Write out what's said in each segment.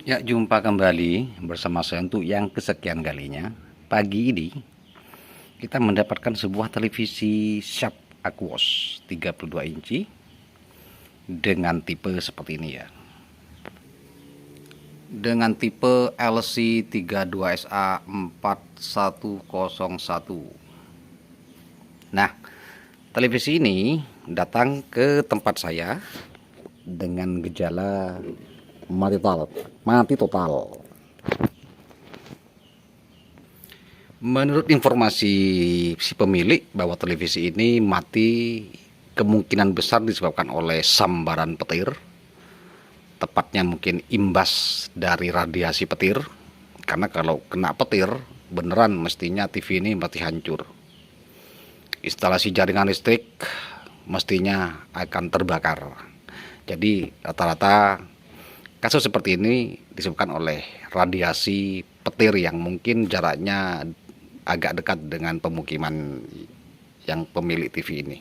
Ya, jumpa kembali bersama saya untuk yang kesekian kalinya. Pagi ini kita mendapatkan sebuah televisi Sharp Aquos 32 inci dengan tipe seperti ini ya. Dengan tipe LC32SA 4101. Nah, televisi ini datang ke tempat saya dengan gejala mati total. Menurut informasi si pemilik bahwa televisi ini mati kemungkinan besar disebabkan oleh sambaran petir, tepatnya mungkin imbas dari radiasi petir, karena kalau kena petir beneran mestinya TV ini mati hancur. Instalasi jaringan listrik mestinya akan terbakar. Jadi rata-rata kasus seperti ini disebabkan oleh radiasi petir yang mungkin jaraknya agak dekat dengan pemukiman yang pemilik TV ini.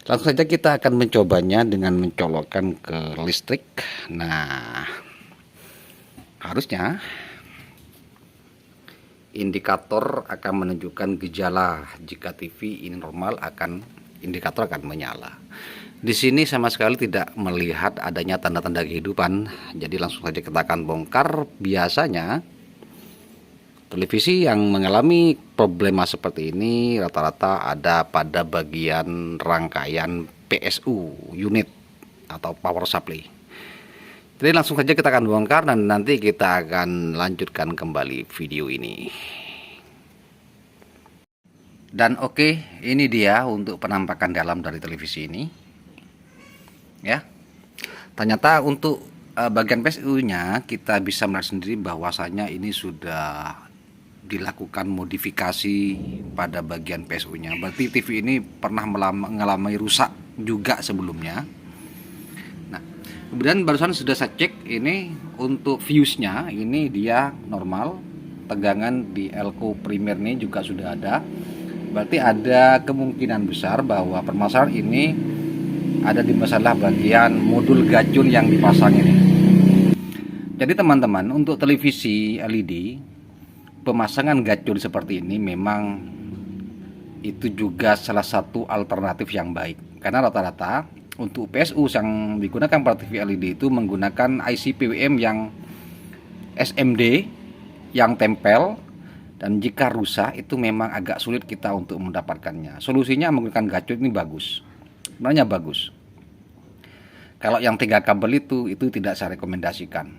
Langsung saja kita akan mencobanya dengan mencolokkan ke listrik. Nah, harusnya indikator akan menunjukkan gejala. Jika TV ini normal, indikator akan menyala. Di sini sama sekali tidak melihat adanya tanda-tanda kehidupan. Jadi langsung saja kita akan bongkar. Biasanya televisi yang mengalami problema seperti ini rata-rata ada pada bagian rangkaian PSU unit atau power supply. Jadi langsung saja kita akan bongkar dan nanti kita akan lanjutkan kembali video ini. Dan oke, ini dia untuk penampakan dalam dari televisi ini. Ya. Ternyata untuk bagian PSU-nya kita bisa melihat sendiri bahwasanya ini sudah dilakukan modifikasi pada bagian PSU-nya. Berarti TV ini pernah mengalami rusak juga sebelumnya. Nah, kemudian barusan sudah saya cek ini untuk fuse-nya ini dia normal. Tegangan di elko primer ini juga sudah ada. Berarti ada kemungkinan besar bahwa permasalahan ini ada di masalah bagian modul gacun yang dipasang ini. Jadi teman-teman, untuk televisi LED pemasangan gacun seperti ini memang itu juga salah satu alternatif yang baik, karena rata-rata untuk PSU yang digunakan pada TV LED itu menggunakan IC PWM yang SMD yang tempel, dan jika rusak itu memang agak sulit kita untuk mendapatkannya. Solusinya menggunakan gacun ini bagus, sebenarnya bagus. Kalau yang 3 kabel itu tidak saya rekomendasikan.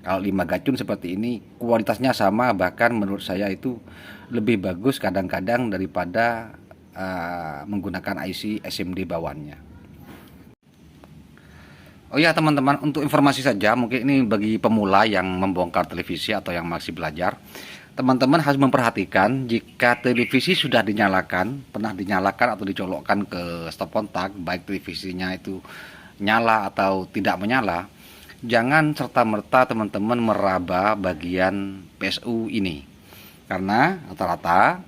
Kalau 5 gacun seperti ini kualitasnya sama, bahkan menurut saya itu lebih bagus kadang-kadang daripada menggunakan IC SMD bawaannya. Oh ya teman-teman, untuk informasi saja, mungkin ini bagi pemula yang membongkar televisi atau yang masih belajar, teman-teman harus memperhatikan jika televisi sudah dinyalakan, pernah dinyalakan atau dicolokkan ke stop kontak, baik televisinya itu nyala atau tidak menyala, jangan serta-merta teman-teman meraba bagian PSU ini, karena rata-rata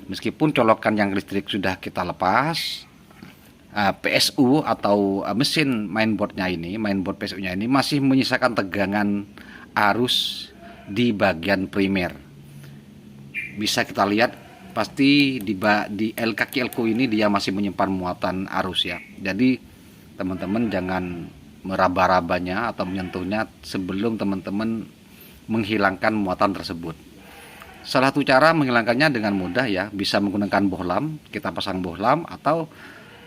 meskipun colokan yang listrik sudah kita lepas, PSU atau mesin mainboardnya ini, mainboard PSU-nya ini masih menyisakan tegangan arus di bagian primer. Bisa kita lihat pasti di kaki elko ini dia masih menyimpan muatan arus ya. Jadi teman-teman jangan meraba-rabanya atau menyentuhnya sebelum teman-teman menghilangkan muatan tersebut. Salah satu cara menghilangkannya dengan mudah ya, bisa menggunakan bohlam, kita pasang bohlam, atau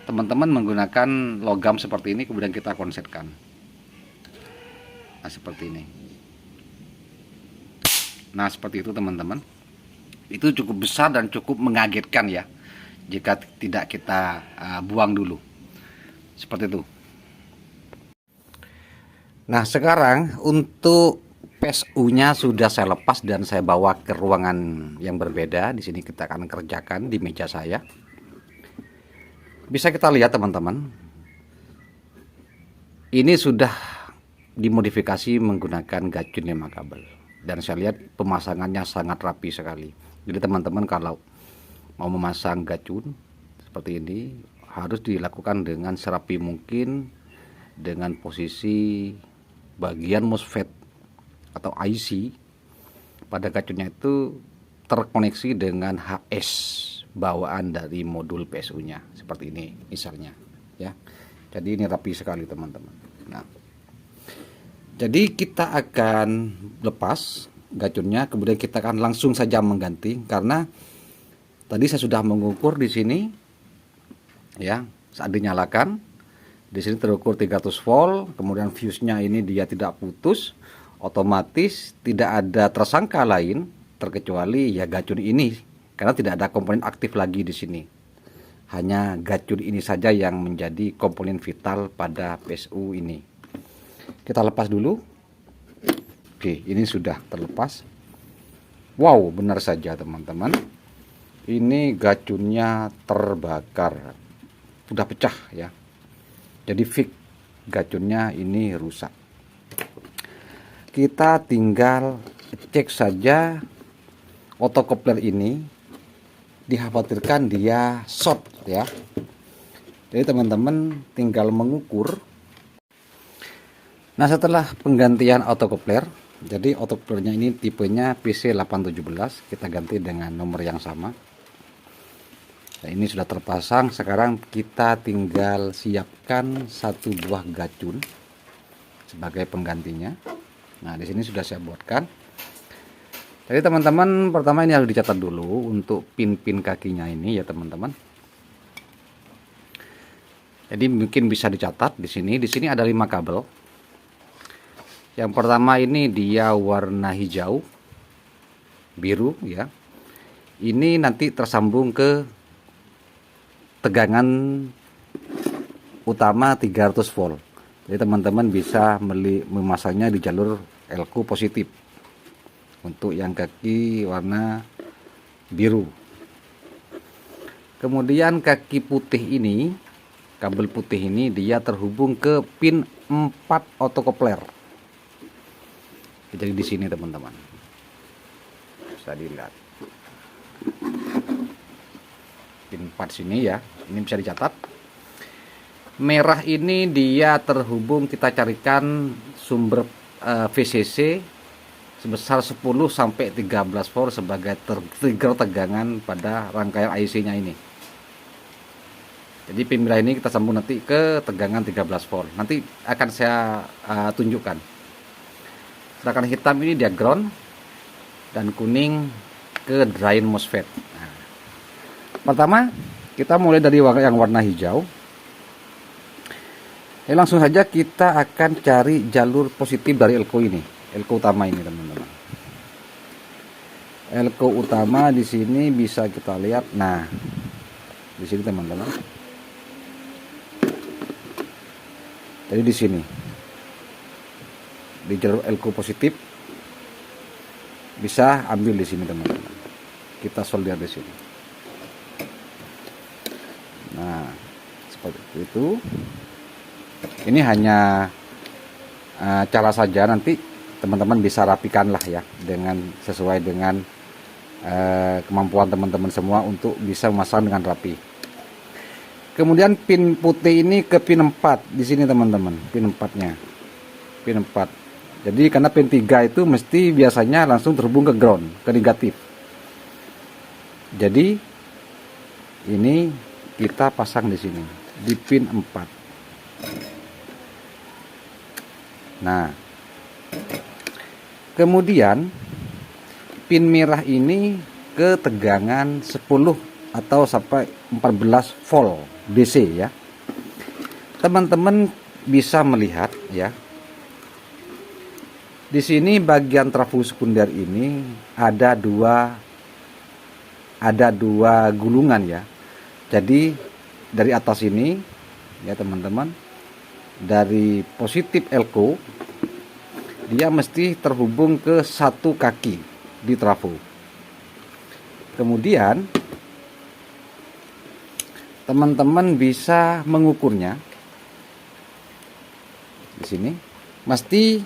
teman-teman menggunakan logam seperti ini kemudian kita konsetkan. Nah, seperti ini. Nah, seperti itu teman-teman. Itu cukup besar dan cukup mengagetkan ya, jika tidak kita buang dulu. Seperti itu. Nah, sekarang untuk PSU-nya sudah saya lepas dan saya bawa ke ruangan yang berbeda. Di sini kita akan kerjakan di meja saya. Bisa kita lihat teman-teman, ini sudah dimodifikasi menggunakan gacun 5 kabel. Dan saya lihat pemasangannya sangat rapi sekali. Jadi teman-teman kalau mau memasang gacun seperti ini harus dilakukan dengan serapi mungkin, dengan posisi bagian MOSFET atau IC pada gacunnya itu terkoneksi dengan HS bawaan dari modul PSU-nya seperti ini misalnya ya. Jadi ini rapi sekali teman-teman. Nah, jadi kita akan lepas gacunnya, kemudian kita akan langsung saja mengganti karena tadi saya sudah mengukur di sini ya. Saat dinyalakan di sini terukur 300 volt, kemudian fuse-nya ini dia tidak putus, otomatis tidak ada tersangka lain terkecuali ya gacun ini karena tidak ada komponen aktif lagi di sini. Hanya gacun ini saja yang menjadi komponen vital pada PSU ini. Kita lepas dulu. Oke, ini sudah terlepas. Wow, benar saja teman-teman. Ini gacunnya terbakar. Sudah pecah ya. Jadi fix gacunnya ini rusak. Kita tinggal cek saja otokopler ini, dikhawatirkan dia short ya. Jadi teman-teman tinggal mengukur. Nah, setelah penggantian otokopler, jadi otokoplernya ini tipenya PC817, kita ganti dengan nomor yang sama. Nah, ini sudah terpasang. Sekarang kita tinggal siapkan satu buah gacun sebagai penggantinya. Nah, di sini sudah saya buatkan. Jadi teman-teman, pertama ini harus dicatat dulu untuk pin-pin kakinya ini ya teman-teman. Jadi mungkin bisa dicatat di sini. Di sini ada 5 kabel. Yang pertama ini dia warna hijau, biru ya. Ini nanti tersambung ke tegangan utama 300 volt. Jadi teman-teman bisa memasangnya di jalur elko positif. Untuk yang kaki warna biru. Kemudian kaki putih ini, kabel putih ini dia terhubung ke pin 4 otokopler. Jadi di sini teman-teman. Bisa dilihat. Pin 4 sini ya. Ini bisa dicatat. Merah ini dia terhubung, kita carikan sumber VCC sebesar 10 sampai 13 volt sebagai trigger tegangan pada rangkaian IC-nya ini. Jadi pin merah ini kita sambung nanti ke tegangan 13 volt. Nanti akan saya tunjukkan. Sedangkan hitam ini dia ground dan kuning ke drain MOSFET. Nah, pertama kita mulai dari yang warna hijau. Langsung saja kita akan cari jalur positif dari elko ini. Elko utama ini teman-teman. Elko utama di sini bisa kita lihat. Nah, di sini teman-teman. Jadi di sini di jalur elko positif bisa ambil di sini teman-teman. Kita solder di sini. Nah, seperti itu. Ini hanya cara saja, nanti teman-teman bisa rapikan lah ya dengan sesuai dengan kemampuan teman-teman semua untuk bisa memasang dengan rapi. Kemudian pin putih ini ke pin 4 di sini teman-teman, pin 4-nya. Pin 4. Jadi karena pin 3 itu mesti biasanya langsung terhubung ke ground, ke negatif. Jadi ini kita pasang di sini di pin 4. Nah, kemudian pin merah ini ke tegangan 10 atau sampai 14 volt DC ya. Teman-teman bisa melihat ya. Di sini bagian trafo sekunder ini ada dua gulungan ya. Jadi dari atas ini ya teman-teman, dari positif elko dia mesti terhubung ke satu kaki di trafo. Kemudian teman-teman bisa mengukurnya di sini, mesti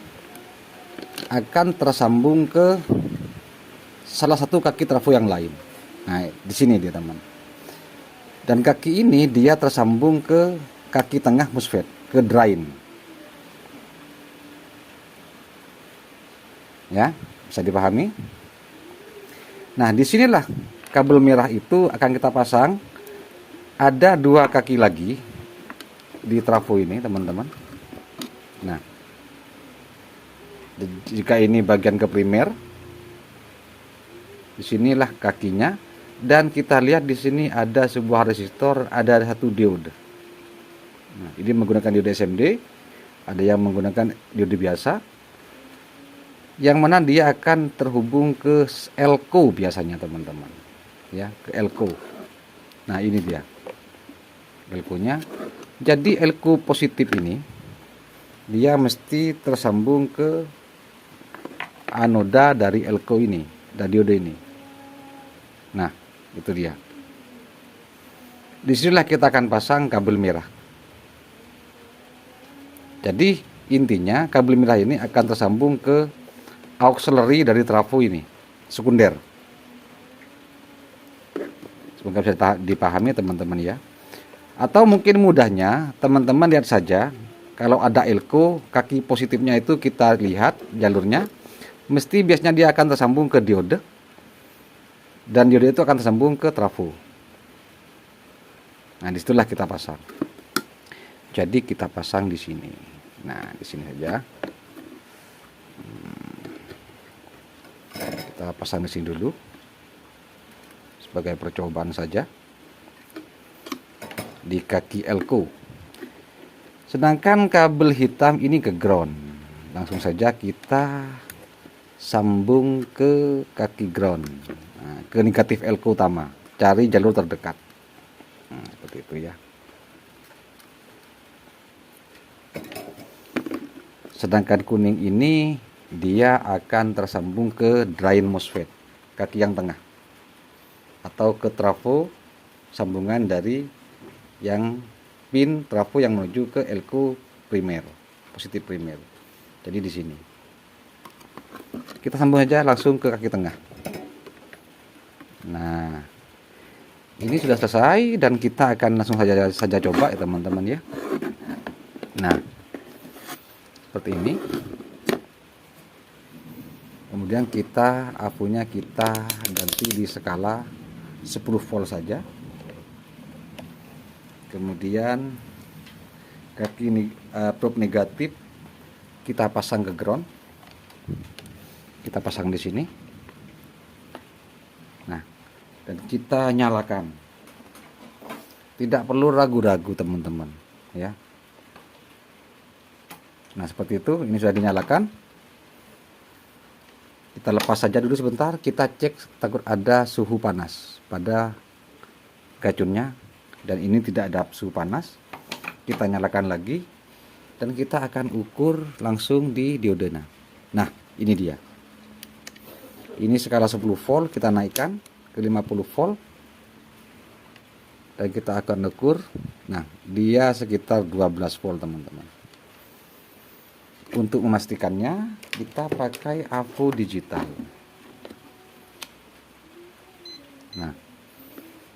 akan tersambung ke salah satu kaki trafo yang lain. Nah, di sini dia teman. Dan kaki ini dia tersambung ke kaki tengah MOSFET, ke drain. Ya, bisa dipahami. Nah, disinilah kabel merah itu akan kita pasang. Ada 2 kaki lagi di trafo ini, teman-teman. Nah, jika ini bagian ke primer, disinilah kakinya, dan kita lihat di sini ada sebuah resistor, ada 1 diode. Nah, ini menggunakan diode SMD, ada yang menggunakan diode biasa, yang mana dia akan terhubung ke elko biasanya, teman-teman. Ya, ke elko. Nah, ini dia elko-nya. Jadi elko positif ini dia mesti tersambung ke anoda dari elko ini, dari diode ini. Nah, itu dia. Disinilah kita akan pasang kabel merah. Jadi intinya kabel merah ini akan tersambung ke auxiliary dari trafo ini, sekunder. Semoga bisa dipahami, teman-teman, ya. Atau mungkin mudahnya teman-teman lihat saja, kalau ada elko, kaki positifnya itu kita lihat jalurnya, mesti biasanya dia akan tersambung ke diode, dan diode itu akan tersambung ke trafo. Nah, disitulah kita pasang. Jadi kita pasang di sini. Nah, di sini saja. Kita pasang di sini dulu sebagai percobaan saja di kaki elko. Sedangkan kabel hitam ini ke ground. Langsung saja kita sambung ke kaki ground, nah, ke negatif elko utama. Cari jalur terdekat. Nah, seperti itu ya. Sedangkan kuning ini dia akan tersambung ke drain MOSFET, kaki yang tengah, atau ke trafo sambungan dari yang pin trafo yang menuju ke elko primer, positif primer. Jadi di sini kita sambung aja langsung ke kaki tengah. Nah, ini sudah selesai dan kita akan langsung saja coba ya, teman-teman, ya. Nah, seperti ini. Kemudian kita apunya kita ganti di skala 10 volt saja. Kemudian kaki probe negatif kita pasang ke ground. Kita pasang di sini. Nah, dan kita nyalakan. Tidak perlu ragu-ragu, teman-teman, ya. Nah, seperti itu. Ini sudah dinyalakan. Kita lepas saja dulu sebentar. Kita cek takut ada suhu panas pada gacunnya, dan ini tidak ada suhu panas. Kita nyalakan lagi dan kita akan ukur langsung di diodenya. Nah, ini dia. Ini skala 10 volt kita naikkan ke 50 volt dan kita akan ukur. Nah, dia sekitar 12 volt, teman-teman. Untuk memastikannya kita pakai AVO digital. Nah,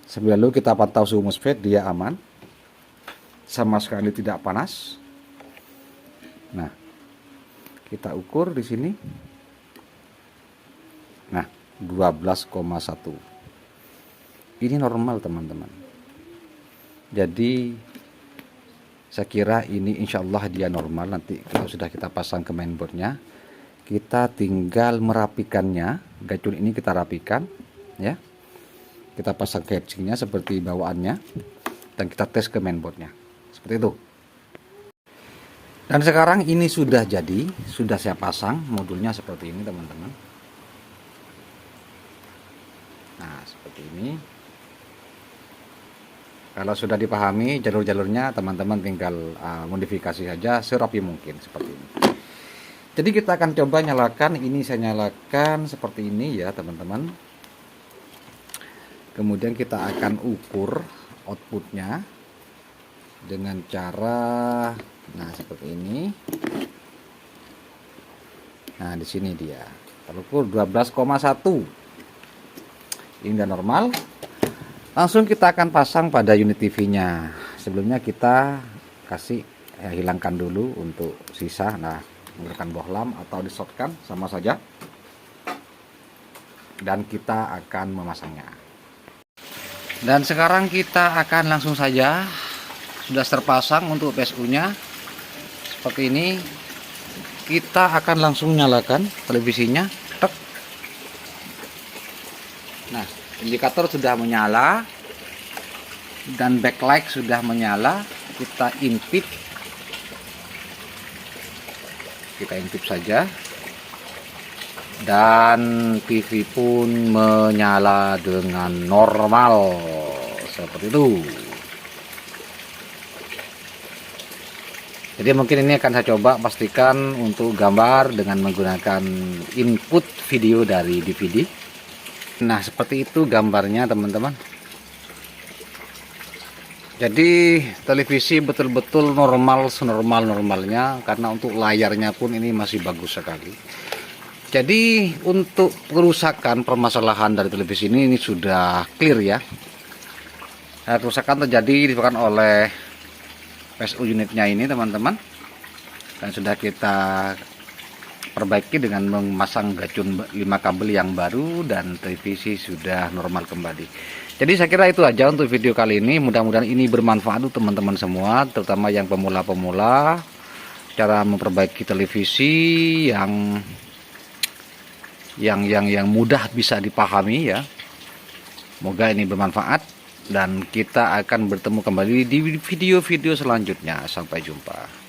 sebelum lalu kita pantau suhu MOSFET, dia aman, sama sekali tidak panas. Nah, kita ukur di sini. Nah, 12,1. Ini normal, teman-teman. Jadi saya kira ini insya Allah dia normal. Nanti kalau sudah kita pasang ke mainboardnya, kita tinggal merapikannya. Gacun ini kita rapikan, ya. Kita pasang casingnya seperti bawaannya, dan kita tes ke mainboardnya seperti itu. Dan sekarang ini sudah jadi, sudah saya pasang modulnya seperti ini, teman-teman. Nah, seperti ini. Kalau sudah dipahami jalur-jalurnya, teman-teman tinggal modifikasi saja serapi mungkin seperti ini. Jadi kita akan coba nyalakan. Ini saya nyalakan seperti ini ya, teman-teman. Kemudian kita akan ukur outputnya dengan cara, nah, seperti ini. Nah, di sini dia terukur 12,1. Ini udah normal. Langsung kita akan pasang pada unit TV-nya. Sebelumnya kita kasih hilangkan dulu untuk sisa. Nah, menggunakan bohlam atau disortkan sama saja. dan kita akan memasangnya. Dan sekarang kita akan langsung saja, sudah terpasang untuk PSU-nya seperti ini. Kita akan langsung nyalakan televisinya. Tek. Nah, indikator sudah menyala dan backlight sudah menyala. Kita intip saja, dan TV pun menyala dengan normal seperti itu. Jadi mungkin ini akan saya coba pastikan untuk gambar dengan menggunakan input video dari DVD. Nah, seperti itu gambarnya teman-teman. Jadi televisi betul-betul normal, senormal-normalnya, karena untuk layarnya pun ini masih bagus sekali. Jadi untuk kerusakan, permasalahan dari televisi ini sudah clear ya. Kerusakan terjadi disebabkan oleh PSU unitnya ini teman-teman, dan sudah kita perbaiki dengan memasang gacun 5 kabel yang baru, dan televisi sudah normal kembali. Jadi saya kira itu aja untuk video kali ini. Mudah-mudahan ini bermanfaat untuk teman-teman semua, terutama yang pemula-pemula, cara memperbaiki televisi yang mudah bisa dipahami ya. Semoga ini bermanfaat, dan kita akan bertemu kembali di video-video selanjutnya. Sampai jumpa.